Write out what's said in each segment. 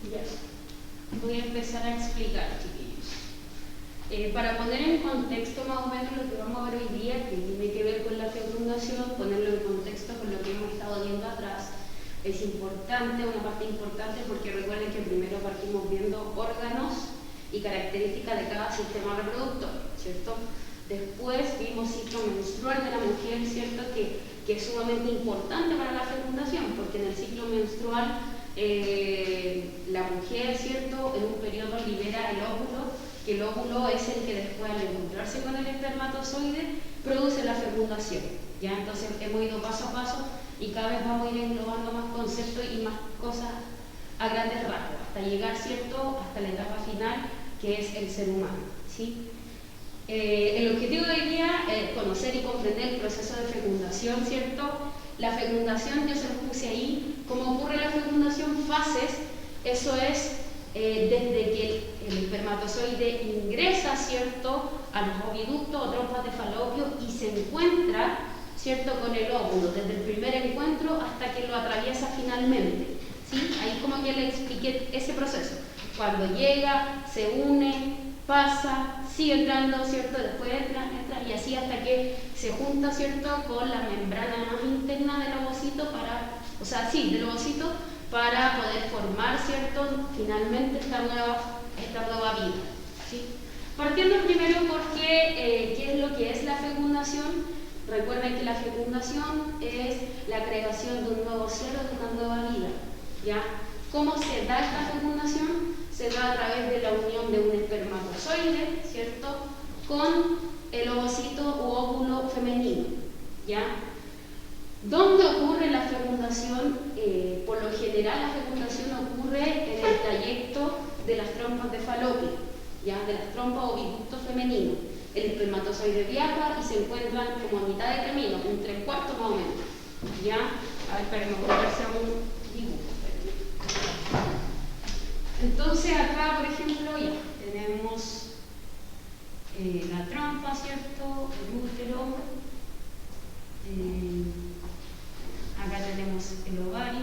Ya. Voy a empezar a explicar, chiquillos. Para poner en contexto más o menos lo que vamos a ver hoy día, que tiene que ver con la fecundación, ponerlo en contexto con lo que hemos estado viendo atrás, es importante, una parte importante, porque recuerden que primero partimos viendo órganos y características de cada sistema reproductor, ¿cierto? Después vimos ciclo menstrual de la mujer, ¿cierto? Que es sumamente importante para la fecundación, porque en el ciclo menstrual la mujer, ¿cierto? En un periodo libera el óvulo, que el óvulo es el que después al encontrarse con el espermatozoide produce la fecundación, ¿ya? Entonces hemos ido paso a paso y cada vez vamos a ir englobando más conceptos y más cosas a grandes rasgos, hasta llegar, ¿cierto?, hasta la etapa final, que es el ser humano, ¿sí? El objetivo de hoy día es conocer y comprender el proceso de fecundación, ¿cierto? La fecundación, yo se los puse ahí, cómo ocurre la fecundación, fases, eso es desde que el espermatozoide ingresa, ¿cierto?, a los oviductos o trompas de falopio y se encuentra, ¿cierto?, con el óvulo, desde el primer encuentro hasta que lo atraviesa finalmente, ¿sí? Ahí como que le expliqué ese proceso, cuando llega, se une, pasa, sigue entrando, ¿cierto?, después entra y así hasta que se junta, ¿cierto?, con la membrana más interna del ovocito del ovocito para poder formar, ¿cierto?, finalmente esta nueva vida, ¿sí? Partiendo primero porque, ¿qué es lo que es la fecundación? Recuerden que la fecundación es la creación de un nuevo cielo, de una nueva vida, ¿ya? ¿Cómo se da esta fecundación? Se da a través de la unión de un espermatozoide, ¿cierto?, con el ovocito u óvulo femenino, ¿ya? ¿Dónde ocurre la fecundación? Por lo general la fecundación ocurre en el trayecto de las trompas de falopio, ¿ya?, de las trompas o oviductos femeninos. El espermatozoide viaja y se encuentran como a mitad de camino, un 3/4 más o menos, ¿ya? A ver, espérenme, voy a hacer un dibujo. Entonces acá, por ejemplo, ya tenemos la trompa, ¿cierto?, el útero, acá tenemos el ovario,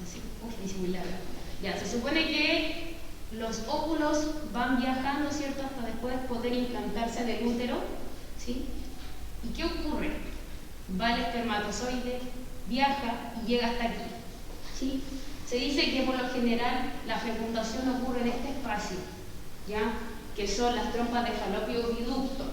así, similar. Ya, se supone que los óvulos van viajando, ¿cierto?, hasta después poder implantarse en el útero, ¿sí? ¿Y qué ocurre? Va el espermatozoide, viaja y llega hasta aquí, ¿sí? Se dice que por lo general la fecundación ocurre en este espacio, ¿ya?, que son las trompas de falopio oviducto,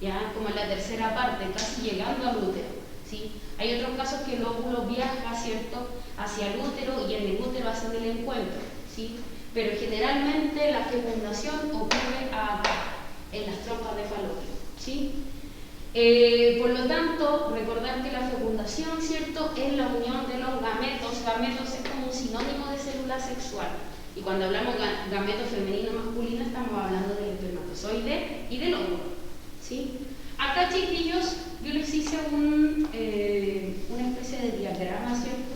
¿ya?, como en la tercera parte, casi llegando al útero, ¿sí? Hay otros casos que el óvulo viaja, ¿cierto?, hacia el útero y en el útero hacen el encuentro, ¿sí? Pero generalmente la fecundación ocurre acá, en las trompas de falopio, ¿sí? Por lo tanto, recordar que la fecundación, ¿cierto?, es la unión de los gametos. Gametos es como un sinónimo de célula sexual. Y cuando hablamos gameto femenino masculino, estamos hablando del espermatozoide y del óvulo, ¿sí? Acá, chiquillos, yo les hice una especie de diagrama, ¿cierto?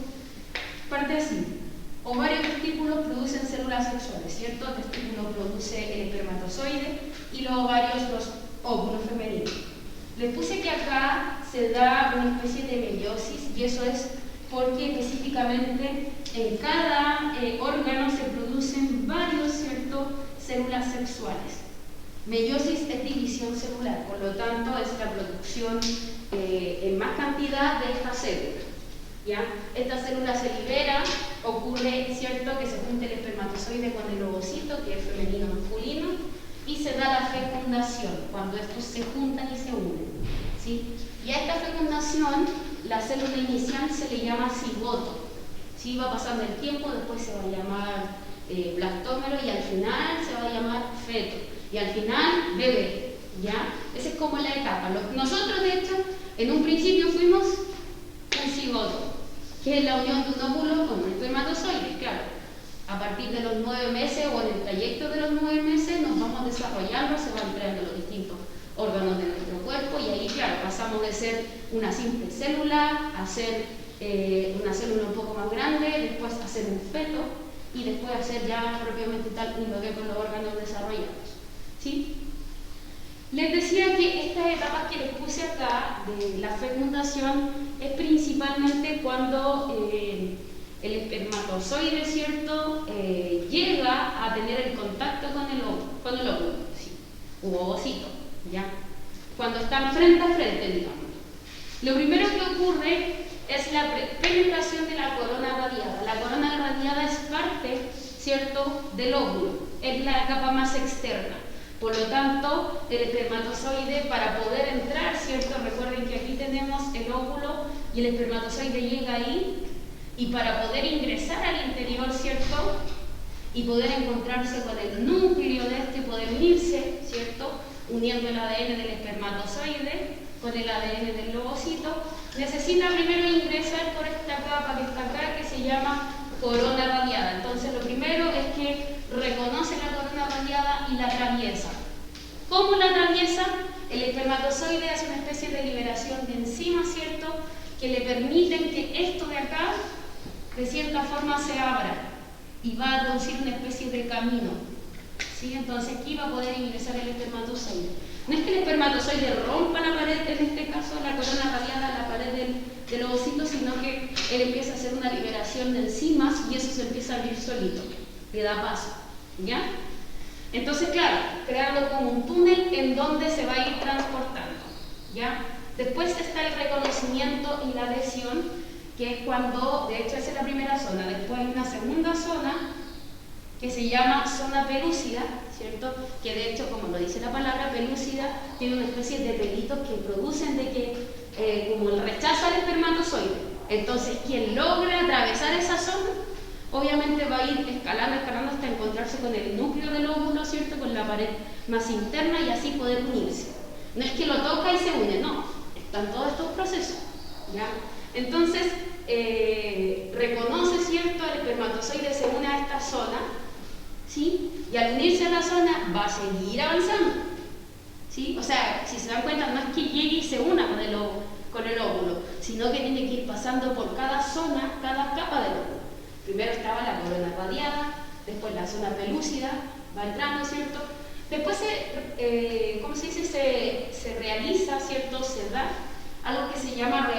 Parte así. Ovarios y testículos producen células sexuales, ¿cierto? El testículo produce el espermatozoide y los ovarios los óvulos femeninos. Les puse que acá se da una especie de meiosis y eso es porque específicamente en cada órgano se producen varios, ¿cierto?, células sexuales. Meiosis es división celular, por lo tanto es la producción en más cantidad de esta célula, ¿ya? Esta célula se libera, ocurre, ¿cierto?, que se junte el espermatozoide con el ovocito, que es femenino masculino, y se da la fecundación, cuando estos se juntan y se unen, ¿sí? Y a esta fecundación, la célula inicial se le llama cigoto, ¿sí? Va pasando el tiempo, después se va a llamar blastómero y al final se va a llamar feto, y al final bebé, ¿ya? Esa es como la etapa. Nosotros, de hecho, en un principio fuimos un cigoto, que es la unión de un óvulo con un espermatozoide, claro. A partir de los 9 meses o en el trayecto de los 9 meses nos vamos desarrollando, se van creando los distintos órganos de nuestro cuerpo y ahí, claro, pasamos de ser una simple célula a ser una célula un poco más grande, después a ser un feto y después a ser ya propiamente tal un bebé con los órganos desarrollados, ¿sí? Les decía que estas etapas que les puse acá de la fecundación es principalmente cuando el espermatozoide, ¿cierto?, llega a tener el contacto con el óvulo, ¿sí?, u ovocito, ¿ya? Cuando están frente a frente, digamos. Lo primero que ocurre es la penetración de la corona radiada. La corona radiada es parte, ¿cierto?, del óvulo, es la capa más externa. Por lo tanto, el espermatozoide, para poder entrar, ¿cierto?, recuerden que aquí tenemos el óvulo y el espermatozoide llega ahí, y para poder ingresar al interior, ¿cierto?, y poder encontrarse con el núcleo de este, poder unirse, ¿cierto?, uniendo el ADN del espermatozoide con el ADN del ovocito, necesita primero ingresar por esta capa que está acá, que se llama corona radiada. Entonces, lo primero es que reconoce la corona radiada y la atraviesa. ¿Cómo la atraviesa? El espermatozoide hace una especie de liberación de enzimas, ¿cierto?, que le permiten que esto de acá, de cierta forma, se abra y va a producir una especie de camino, ¿sí? Entonces aquí va a poder ingresar el espermatozoide. No es que el espermatozoide rompa la pared, en este caso la corona radiada, la pared del ovocito, sino que él empieza a hacer una liberación de enzimas y eso se empieza a abrir solito, le da paso, ¿ya? Entonces, claro, creando como un túnel en donde se va a ir transportando, ¿ya? Después está el reconocimiento y la adhesión, que es cuando, de hecho esa es la primera zona, después hay una segunda zona que se llama zona pelúcida, ¿cierto? Que de hecho, como lo dice la palabra, pelúcida tiene una especie de pelitos que producen de que, como el rechazo al espermatozoide. Entonces, quien logra atravesar esa zona, obviamente va a ir escalando hasta encontrarse con el núcleo del óvulo, ¿cierto?, con la pared más interna y así poder unirse. No es que lo toca y se une, no, están todos estos procesos, ¿ya? Entonces, reconoce, ¿cierto?, el espermatozoide se une a esta zona, ¿sí? Y al unirse a la zona va a seguir avanzando, ¿sí? O sea, si se dan cuenta, no es que llegue y se una con el óvulo, sino que tiene que ir pasando por cada zona, cada capa del óvulo. Primero estaba la corona radiada, después la zona pelúcida, va entrando, ¿cierto? Después, ¿cómo se dice? Se realiza, ¿cierto?, se da algo que se llama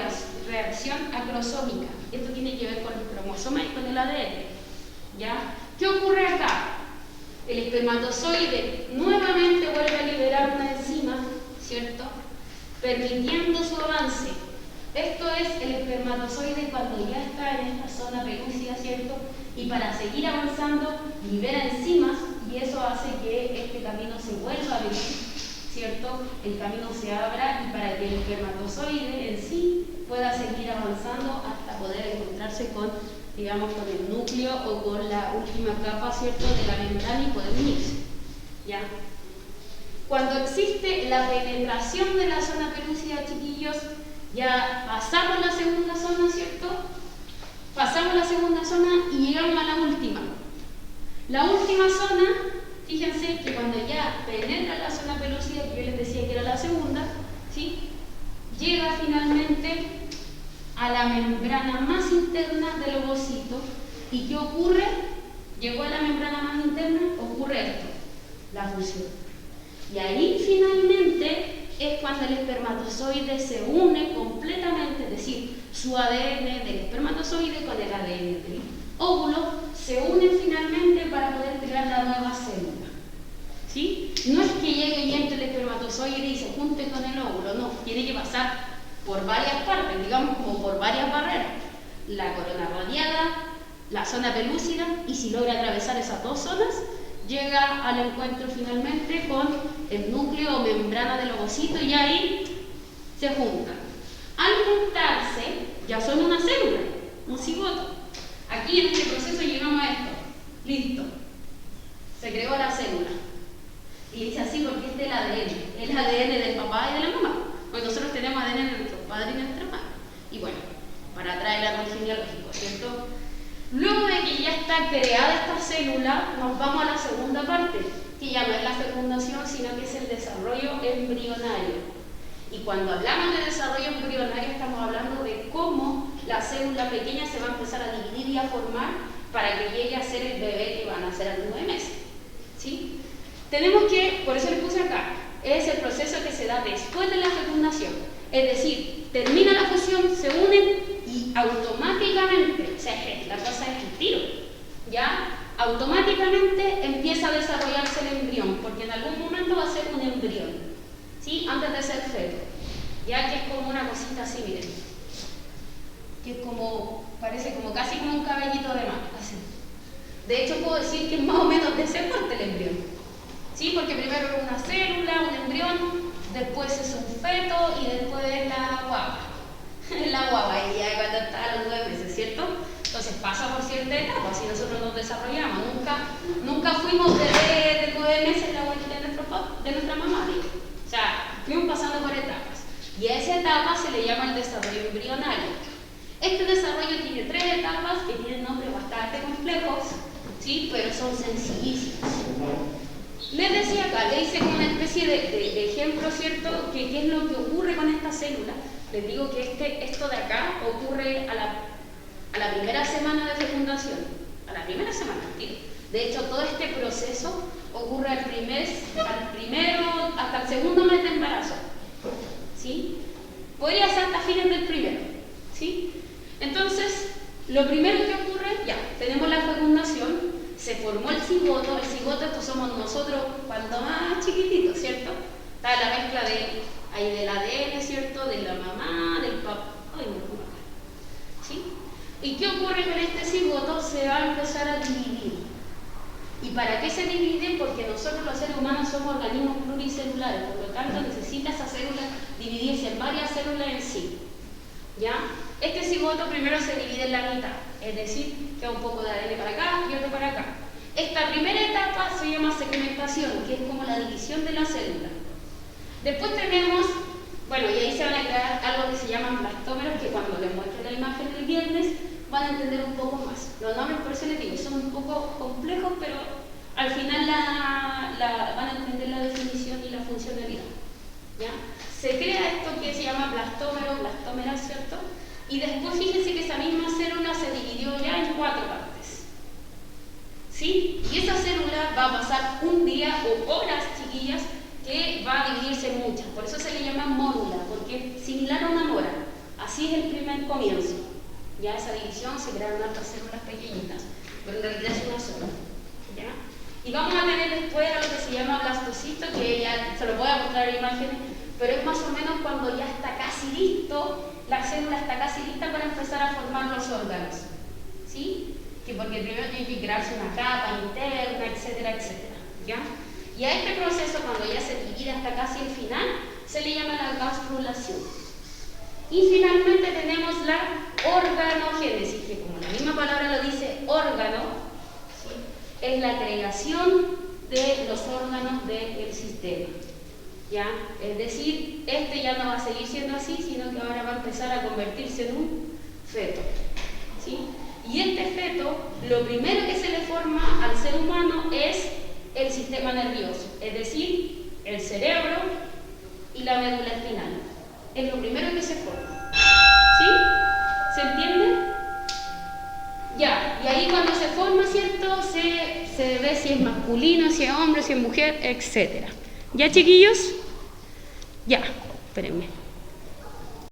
reacción acrosómica. Esto tiene que ver con los cromosomas y con el ADN, ¿ya? ¿Qué ocurre acá? El espermatozoide nuevamente vuelve a liberar una enzima, ¿cierto?, permitiendo su avance. Esto es el espermatozoide cuando ya está en esta zona pelúcida, ¿cierto? Y para seguir avanzando libera enzimas y eso hace que este camino se vuelva a abrir, ¿cierto? El camino se abra y para que el espermatozoide en sí pueda seguir avanzando hasta poder encontrarse con, digamos, con el núcleo o con la última capa, ¿cierto?, de la membrana y poder unirse, ¿ya? Cuando existe la penetración de la zona pelúcida, chiquillos, ya pasamos la segunda zona, ¿cierto? Pasamos la segunda zona y llegamos a la última. La última zona, fíjense que cuando ya penetra la zona pelúcida, que yo les decía que era la segunda, ¿sí?, llega finalmente a la membrana más interna del ovocito. ¿Y qué ocurre? Llegó a la membrana más interna, ocurre esto, la fusión. Y ahí finalmente es cuando el espermatozoide se une completamente, es decir, su ADN del espermatozoide con el ADN del óvulo se unen finalmente para poder crear la nueva célula, ¿sí? No es que llegue y entre el espermatozoide y se junte con el óvulo, no, tiene que pasar por varias partes, digamos como por varias barreras, la corona radiada, la zona pelúcida, y si logra atravesar esas dos zonas, llega al encuentro finalmente con el núcleo o membrana del ovocito y ahí se juntan. Al juntarse, ya son una célula, un cigoto. Aquí en este proceso llegamos a esto, listo, se creó la célula. Y dice así porque es del ADN, el ADN del papá y de la mamá. Pues nosotros tenemos ADN de nuestros padres y de nuestra madre. Y bueno, para atrás el árbol genealógico, ¿cierto? Luego de que ya está creada esta célula, nos vamos a la segunda parte, que ya no es la fecundación, sino que es el desarrollo embrionario. Y cuando hablamos de desarrollo embrionario, estamos hablando de cómo la célula pequeña se va a empezar a dividir y a formar para que llegue a ser el bebé que van a nacer a los 9 meses, ¿sí? Tenemos que, por eso le puse acá, es el proceso que se da después de la fecundación. Es decir, termina la fusión, se unen Y automáticamente, o sea, la cosa es el tiro, ¿ya? Automáticamente empieza a desarrollarse el embrión, porque en algún momento va a ser un embrión, ¿sí? Antes de ser feto, ya que es como una cosita así, miren, que es como, parece como casi como un cabellito de mar, así. De hecho, puedo decir que es más o menos de ese porte el embrión, ¿sí? Porque primero es una célula, un embrión, después es un feto y después es la guagua. La guagua, y ya cuando está a los 9 meses, ¿cierto? Entonces pasa por cierta etapa, si nosotros nos desarrollamos, nunca fuimos de 9 meses la abuelita de nuestra mamá, digo. O sea, fuimos pasando por etapas. Y a esa etapa se le llama el desarrollo embrionario. Este desarrollo tiene 3 etapas que tienen nombres bastante complejos, ¿sí? Pero son sencillísimos. Les decía acá, le hice como una especie de ejemplo, ¿cierto? ¿Qué es lo que ocurre con esta célula? Les digo que esto de acá ocurre a la primera semana de fecundación, a la primera semana, tío. De hecho, todo este proceso ocurre al primero, hasta el segundo mes de embarazo, ¿sí? Podría ser hasta fines del primero, ¿sí? Entonces, lo primero que ocurre, ya, tenemos la fecundación, se formó el cigoto estos somos nosotros cuando más chiquititos, ¿cierto? Está la mezcla del ADN, ¿cierto? De la mamá, del papá, ¿sí? ¿Y qué ocurre con este cigoto? Se va a empezar a dividir. ¿Y para qué se divide? Porque nosotros los seres humanos somos organismos pluricelulares, por lo tanto necesita esa célula dividirse en varias células en sí, ¿ya? Este cigoto primero se divide en la mitad, es decir, queda un poco de ADN para acá y otro para acá. Esta primera etapa se llama segmentación, que es como la división de la célula. Después tenemos, bueno, y ahí se van a crear algo que se llaman blastómeros, que cuando les muestre la imagen el viernes van a entender un poco más. Los nombres, por eso les digo, son un poco complejos, pero al final van a entender la definición y la funcionalidad, ¿ya? Se crea esto que se llama blastómero, blastómera, ¿cierto? Y después fíjense que esa misma célula se dividió ya en 4 partes, ¿sí? Y esa célula va a pasar un día o horas, chiquillas, que va a dividirse en muchas. Por eso se le llama mórula, porque es similar a una mora. Así es el primer comienzo. Ya esa división se crearon otras células pequeñitas, pero en realidad es una sola, ¿ya? Y vamos a tener después a lo que se llama blastocito, que ya se lo voy a mostrar en imágenes, pero es más o menos cuando ya está casi listo, la célula está casi lista para empezar a formar los órganos, ¿sí? Que porque primero tiene que crearse una capa interna, etcétera, etcétera, ¿ya? Y a este proceso, cuando ya se divide hasta casi el final, se le llama la gastrulación. Y finalmente tenemos la organogénesis, que como la misma palabra lo dice, órgano, ¿sí? Es la creación de los órganos del sistema, ¿ya? Es decir, este ya no va a seguir siendo así, sino que ahora va a empezar a convertirse en un feto, ¿sí? Y este feto, lo primero que se le forma al ser humano es el sistema nervioso, es decir, el cerebro y la médula espinal. Es lo primero que se forma, ¿sí? ¿Se entiende? Ya, y ahí cuando se forma, ¿cierto? Se ve si es masculino, si es hombre, si es mujer, etc. ¿Ya, chiquillos? Ya, espérenme.